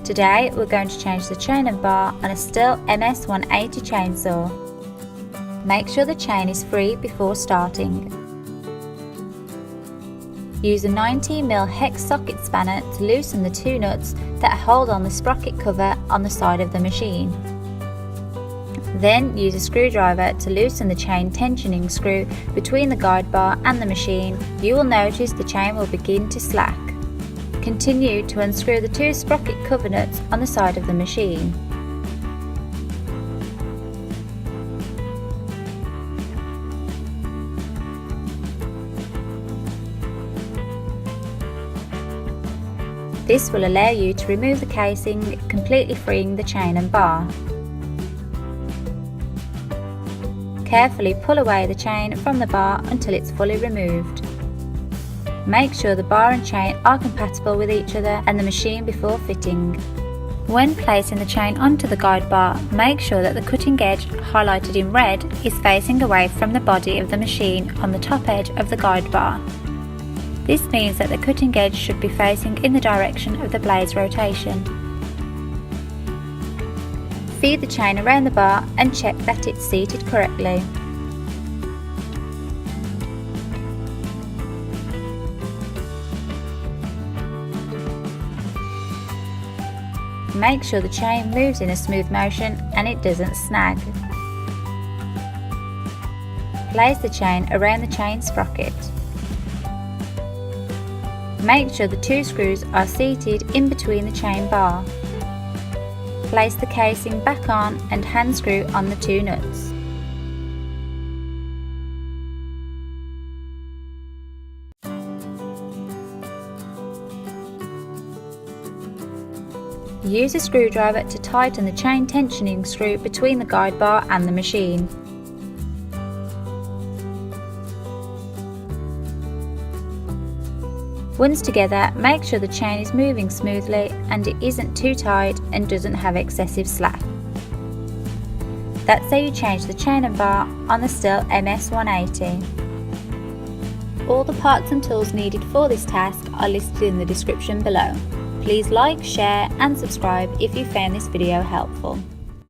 Today we're going to change the chain and bar on a Stihl MS180 chainsaw. Make sure the chain is free before starting. Use a 90mm hex socket spanner to loosen the two nuts that hold on the sprocket cover on the side of the machine. Then use a screwdriver to loosen the chain tensioning screw between the guide bar and the machine. You will notice the chain will begin to slack. Continue to unscrew the two sprocket cover nuts on the side of the machine. This will allow you to remove the casing, completely freeing the chain and bar. Carefully pull away the chain from the bar until it's fully removed. Make sure the bar and chain are compatible with each other and the machine before fitting. When placing the chain onto the guide bar, make sure that the cutting edge, highlighted in red, is facing away from the body of the machine on the top edge of the guide bar. This means that the cutting edge should be facing in the direction of the blade's rotation. Feed the chain around the bar and check that it's seated correctly. Make sure the chain moves in a smooth motion and it doesn't snag. Place the chain around the chain sprocket. Make sure the two screws are seated in between the chain bar. Place the casing back on and hand screw on the two nuts. Use a screwdriver to tighten the chain tensioning screw between the guide bar and the machine. Once together, make sure the chain is moving smoothly and it isn't too tight and doesn't have excessive slack. That's how you change the chain and bar on the Stihl MS180. All the parts and tools needed for this task are listed in the description below. Please like, share and subscribe if you found this video helpful.